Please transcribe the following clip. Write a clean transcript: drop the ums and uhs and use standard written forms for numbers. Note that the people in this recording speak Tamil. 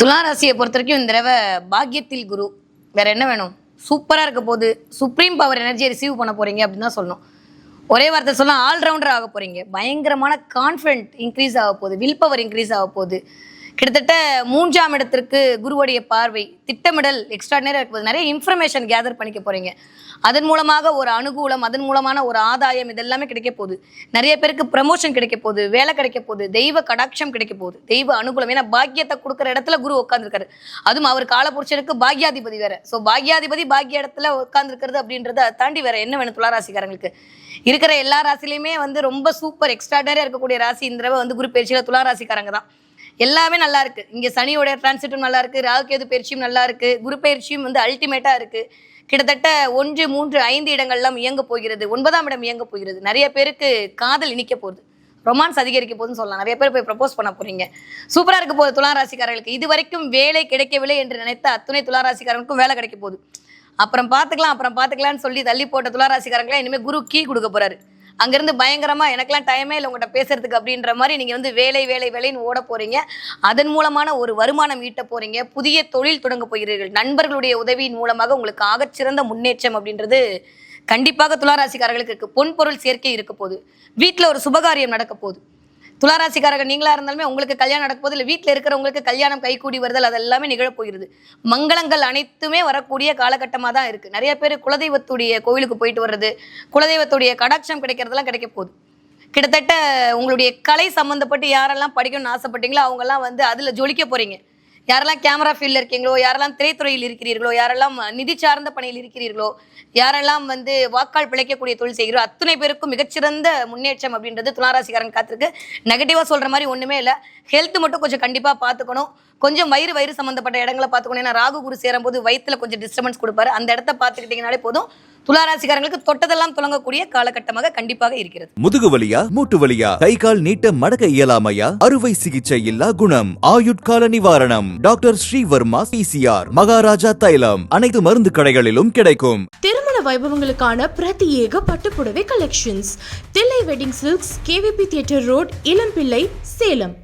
துலா ராசியை பொறுத்த வரைக்கும் இந்த தடவை பாக்கியத்தில் குரு. வேற என்ன வேணும்? சூப்பரா இருக்க போது. சுப்ரீம் பவர் எனர்ஜியை ரிசீவ் பண்ண போறீங்க அப்படின்னு தான் சொல்லணும். ஒரே வார்த்தை சொல்ல ஆல்ரவுண்டர் ஆக போறீங்க. பயங்கரமான கான்ஃபிடென்ட் இன்க்ரீஸ் ஆக போகுது. வில் பவர் இன்க்ரீஸ் ஆக போகுது. கிட்டத்தட்ட 3ஆம் இடத்திற்கு குருவுடைய பார்வை, திட்டமிடல் எக்ஸ்ட்ராடினரியா இருக்க போது. நிறைய இன்ஃபர்மேஷன் கேதர் பண்ணிக்க போறீங்க. அதன் மூலமாக ஒரு அனுகூலம், அதன் மூலமான ஒரு ஆதாயம், இதெல்லாமே கிடைக்க போகுது. நிறைய பேருக்கு ப்ரமோஷன் கிடைக்க போகுது, வேலை கிடைக்க போகுது, தெய்வ கடாட்சம் கிடைக்க போகுது, தெய்வ அனுகூலம். ஏன்னா பாக்கியத்தை கொடுக்குற இடத்துல குரு உட்காந்துருக்காரு. அதுவும் அவர் காலபுருஷனுக்கு பாக்யாதிபதி வேற. ஸோ பாக்யாதிபதி பாக்கிய இடத்துல உட்காந்துருக்கிறது அப்படின்றத தாண்டி வேற என்ன வேணும்? துளாராசிக்காரங்களுக்கு இருக்கிற எல்லா ராசிலையுமே ரொம்ப சூப்பர் எக்ஸ்ட்ராடினரியா இருக்கக்கூடிய ராசி இந்த தடவை குரு பயிற்சியில துளாராசிக்காரங்க தான். எல்லாமே நல்லா இருக்கு. இங்க சனியோட டிரான்சிட்டும் நல்லா இருக்கு, ராகுகேது பயிற்சியும் நல்லா இருக்கு, குரு பயிற்சியும் அல்டிமேட்டா இருக்கு. கிட்டத்தட்ட 1, 3, 5 இடங்கள்லாம் இயங்க போகிறது. 9ஆம் இடம் இயங்க போகிறது. நிறைய பேருக்கு காதல் இனிக்க போகுது, ரொமான்ஸ் அதிகரிக்க போகுதுன்னு சொல்லலாம். நிறைய பேர் போய் ப்ரப்போஸ் பண்ண போறீங்க. சூப்பரா இருக்க போகுது துளாராசிக்காரர்களுக்கு. இது வரைக்கும் வேலை கிடைக்கவில்லை என்று நினைத்த அத்துணை துளாராசிக்காரங்களுக்கும் வேலை கிடைக்க போகுது. அப்புறம் பார்த்துக்கலாம்னு சொல்லி தள்ளி போட்ட துளாராசிக்காரங்களா இனிமேல் குரு கீ கொடுக்க போறாரு. அங்கிருந்து பயங்கரமா எனக்கெல்லாம் டைமே இல்லை உங்கள்கிட்ட பேசுறதுக்கு அப்படின்ற மாதிரி நீங்க வேலைன்னு ஓட போறீங்க. அதன் மூலமான ஒரு வருமானம் ஈட்ட போறீங்க. புதிய தொழில் தொடங்க போகிறீர்கள். நண்பர்களுடைய உதவியின் மூலமாக உங்களுக்கு ஆகச்சிறந்த முன்னேற்றம் அப்படின்றது கண்டிப்பாக துளாராசிக்காரர்களுக்கு இருக்கு. பொன் பொருள் சேர்க்கை இருக்க போகுது. வீட்டுல ஒரு சுபகாரியம் நடக்க போகுது. துளாராசிக்காரர்கள் நீங்களா இருந்தாலுமே உங்களுக்கு கல்யாணம் நடக்க போது, இல்லை வீட்டில் இருக்கிறவங்களுக்கு கல்யாணம் கைகூடி வருதல், அது எல்லாமே நிகழப்போகிறது. மங்களங்கள் அனைத்துமே வரக்கூடிய காலகட்டமாக தான் இருக்கு. நிறைய பேர் குலதெய்வத்துடைய கோவிலுக்கு போயிட்டு வர்றது, குலதெய்வத்துடைய கடாட்சம் கிடைக்கிறதெல்லாம் கிடைக்க போகுது. கிட்டத்தட்ட உங்களுடைய கலை சம்பந்தப்பட்டு யாரெல்லாம் படிக்கணும்னு ஆசைப்பட்டீங்களோ அவங்கெல்லாம் அதுல ஜொலிக்க போறீங்க. யாரெல்லாம் கேமரா ஃபீல்டில் இருக்கீங்களோ, யாரெல்லாம் திரைத்துறையில் இருக்கிறீர்களோ, யாரெல்லாம் நிதி சார்ந்த பணியில் இருக்கிறீர்களோ, யாரெல்லாம் வாக்கால் பிழைக்கக்கூடிய தொழில் செய்கிறோம், அத்தனை பேருக்கும் மிகச்சிறந்த முன்னேற்றம் அப்படின்றது துளாராசிக்காரன் காத்திருக்கு. நெகட்டிவா சொல்ற மாதிரி ஒண்ணுமே இல்லை. ஹெல்த் மட்டும் கொஞ்சம் கண்டிப்பா பார்த்துக்கணும். கொஞ்சம் வயிறு சம்பந்தப்பட்ட இடங்களை பார்த்துக்கணும். ஏன்னா ராகு குரு சேரும் போது வயிற்றுல கொஞ்சம் டிஸ்டர்பன்ஸ் கொடுப்பாரு. அந்த இடத்த பார்த்துக்கிட்டீங்கனாலே போதும். துளாராசிக்காரங்களுக்கு தொட்டதெல்லாம் துலங்கக்கூடிய காலகட்டமாக கண்டிப்பாக இருக்கிறது. முதுகு வலியா, மூட்டு வலியா, கை கால் நீட்ட மடக்க இயலாமையா, அறுவை சிகிச்சை இல்லா குணம், ஆயுட்கால நிவாரணம். டாக்டர் ஸ்ரீவர்மா PCR, மகாராஜா தைலம். அனைத்து மருந்து கடைகளிலும் கிடைக்கும். திருமண வைபவங்களுக்கான பிரத்யேக பட்டுப்புடவை collections. Thillai wedding silks, KVP theatre road, Ilampillai, Salem.